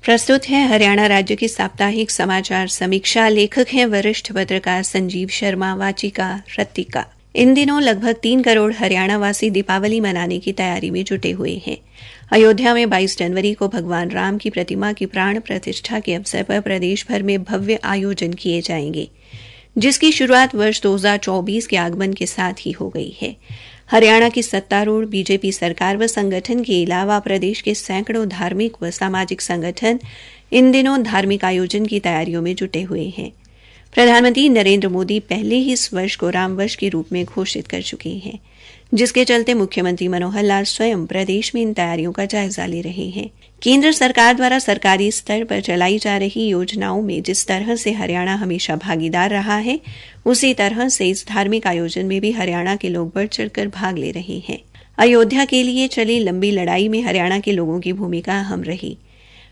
प्रस्तुत है हरियाणा राज्य की साप्ताहिक समाचार समीक्षा। लेखक हैं वरिष्ठ पत्रकार संजीव शर्मा, वाचिका रत्तिका। इन दिनों लगभग 3 करोड़ हरियाणा वासी दीपावली मनाने की तैयारी में जुटे हुए हैं। अयोध्या में 22 जनवरी को भगवान राम की प्रतिमा की प्राण प्रतिष्ठा के अवसर पर प्रदेश भर में भव्य आयोजन किए जाएंगे, जिसकी शुरुआत वर्ष 2024 के आगमन के साथ ही हो गई है। हरियाणा की सत्तारूढ़ बीजेपी सरकार व संगठन के अलावा प्रदेश के सैकड़ों धार्मिक व सामाजिक संगठन इन दिनों धार्मिक आयोजन की तैयारियों में जुटे हुए हैं। प्रधानमंत्री नरेंद्र मोदी पहले ही इस वर्ष को राम वर्ष के रूप में घोषित कर चुके हैं, जिसके चलते मुख्यमंत्री मनोहर लाल स्वयं प्रदेश में इन तैयारियों का जायजा ले रहे हैं। केंद्र सरकार द्वारा सरकारी स्तर पर चलाई जा रही योजनाओं में जिस तरह से हरियाणा हमेशा भागीदार रहा है, उसी तरह से इस धार्मिक आयोजन में भी हरियाणा के लोग बढ़ चढ़कर भाग ले रहे हैं। अयोध्या के लिए चली लंबी लड़ाई में हरियाणा के लोगों की भूमिका अहम रही।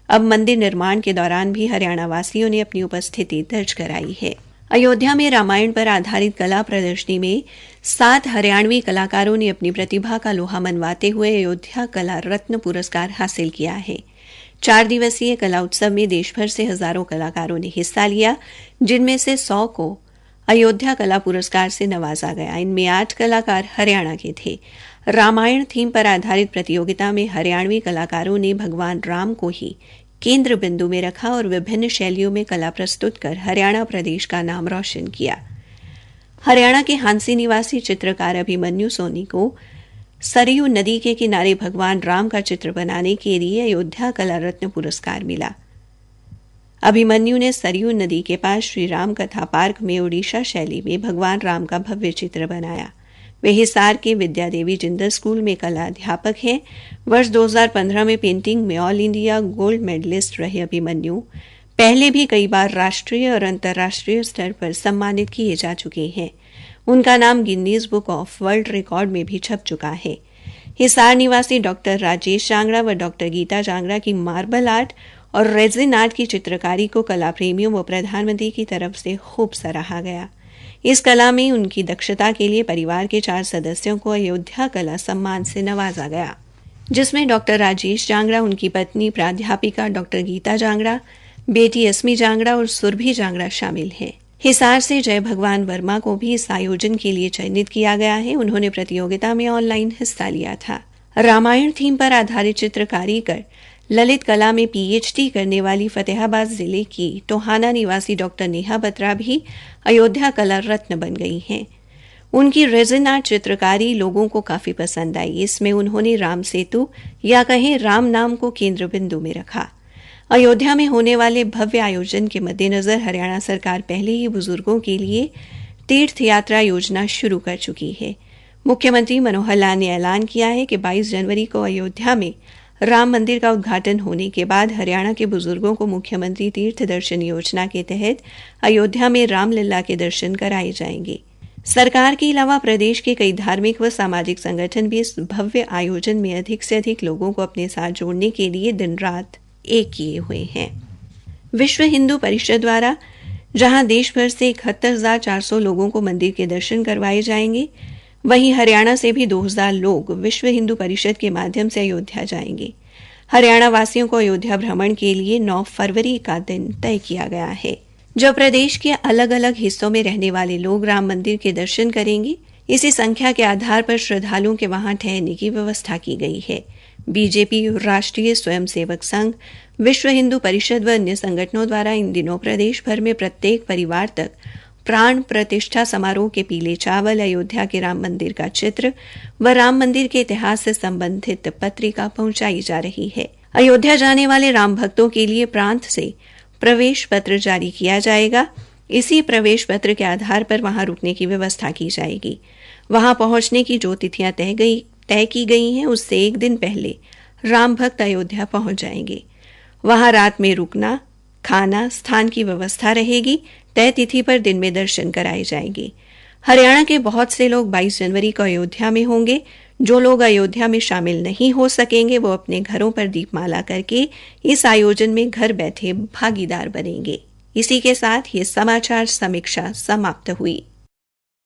अब मंदिर निर्माण के दौरान भी हरियाणा वासियों ने अपनी उपस्थिति दर्ज कराई है। अयोध्या में रामायण पर आधारित कला प्रदर्शनी में 7 हरियाणवी कलाकारों ने अपनी प्रतिभा का लोहा मनवाते हुए अयोध्या कला रत्न पुरस्कार हासिल किया है। 4 दिवसीय कला उत्सव में देशभर से हजारों कलाकारों ने हिस्सा लिया, जिनमें से 100 को अयोध्या कला पुरस्कार से नवाजा गया। इनमें 8 कलाकार हरियाणा के थे। रामायण थीम पर आधारित प्रतियोगिता में हरियाणवी कलाकारों ने भगवान राम को ही केंद्र बिंदु में रखा और विभिन्न शैलियों में कला प्रस्तुत कर हरियाणा प्रदेश का नाम रोशन किया। हरियाणा के हांसी निवासी चित्रकार अभिमन्यु सोनी को सरयू नदी के किनारे भगवान राम का चित्र बनाने के लिए अयोध्या कला रत्न पुरस्कार मिला। अभिमन्यु ने सरयू नदी के पास श्री राम कथा पार्क में ओडिशा शैली में भगवान राम का भव्य चित्र बनाया। वे हिसार के विद्या देवी जिंदल स्कूल में कला अध्यापक हैं। वर्ष 2015 में पेंटिंग में ऑल इंडिया गोल्ड मेडलिस्ट रहे अभिमन्यु पहले भी कई बार राष्ट्रीय और अंतर्राष्ट्रीय स्तर पर सम्मानित किए जा चुके हैं। उनका नाम Guinness book of world record में भी छप चुका है। हिसार निवासी डॉक्टर राजेश जांगड़ा व डॉक्टर गीता जांगड़ा की मार्बल आर्ट और रेजिन आर्ट की चित्रकारी को कला प्रेमियों व प्रधानमंत्री की तरफ से खूब सराहा गया। इस कला में उनकी दक्षता के लिए परिवार के 4 सदस्यों को अयोध्या कला सम्मान से नवाजा गया, जिसमें डॉक्टर राजेश जांगड़ा, उनकी पत्नी प्राध्यापिका डॉक्टर गीता जांगड़ा, बेटी अस्मी जांगड़ा और सुरभि जांगड़ा शामिल हैं। हिसार से जय भगवान वर्मा को भी इस आयोजन के लिए चयनित किया गया है। उन्होंने प्रतियोगिता में ऑनलाइन हिस्सा लिया था। रामायण थीम पर आधारित चित्रकारी कर ललित कला में पीएचडी करने वाली फतेहाबाद जिले की टोहाना निवासी डॉक्टर नेहा बत्रा भी अयोध्या कला रत्न बन गई हैं। उनकी रेजिन आर्ट चित्रकारी लोगों को काफी पसंद आई। इसमें उन्होंने राम सेतु या कहें राम नाम को केंद्र बिंदु में रखा। अयोध्या में होने वाले भव्य आयोजन के मद्देनजर हरियाणा सरकार पहले ही बुजुर्गों के लिए तीर्थ यात्रा योजना शुरू कर चुकी है। मुख्यमंत्री मनोहर लाल ने ऐलान किया है कि 22 जनवरी को अयोध्या में राम मंदिर का उद्घाटन होने के बाद हरियाणा के बुजुर्गों को मुख्यमंत्री तीर्थ दर्शन योजना के तहत अयोध्या में रामलला के दर्शन कराए जाएंगे। सरकार के अलावा प्रदेश के कई धार्मिक व सामाजिक संगठन भी इस भव्य आयोजन में अधिक से अधिक लोगों को अपने साथ जोड़ने के लिए दिन रात एक किए हुए हैं। विश्व हिंदू परिषद द्वारा जहां देश भर से 71,400 लोगों को मंदिर के दर्शन करवाए जाएंगे, वहीं हरियाणा से भी 2,000 लोग विश्व हिंदू परिषद के माध्यम से अयोध्या जाएंगे। हरियाणा वासियों को अयोध्या भ्रमण के लिए 9 फरवरी का दिन तय किया गया है, जब प्रदेश के अलग अलग हिस्सों में रहने वाले लोग राम मंदिर के दर्शन करेंगे। इसी संख्या के आधार पर श्रद्धालुओं के वहां ठहरने की व्यवस्था की गई है। बीजेपी, राष्ट्रीय स्वयंसेवक संघ, विश्व हिंदू परिषद व अन्य संगठनों द्वारा इन दिनों प्रदेश भर में प्रत्येक परिवार तक प्राण प्रतिष्ठा समारोह के पीले चावल, अयोध्या के राम मंदिर का चित्र व राम मंदिर के इतिहास से संबंधित पत्रिका पहुंचाई जा रही है। अयोध्या जाने वाले राम भक्तों के लिए प्रांत से प्रवेश पत्र जारी किया जाएगा। इसी प्रवेश पत्र के आधार पर वहां रुकने की व्यवस्था की जाएगी। वहां पहुंचने की जो तिथियां तय की गई हैं, उससे एक दिन पहले राम भक्त अयोध्या पहुंच जाएंगे। वहां रात में रुकना, खाना, स्थान की व्यवस्था रहेगी। तय तिथि पर दिन में दर्शन कराए जाएंगे। हरियाणा के बहुत से लोग 22 जनवरी को अयोध्या में होंगे। जो लोग अयोध्या में शामिल नहीं हो सकेंगे, वो अपने घरों पर दीपमाला करके इस आयोजन में घर बैठे भागीदार बनेंगे। इसी के साथ ये समाचार समीक्षा समाप्त हुई।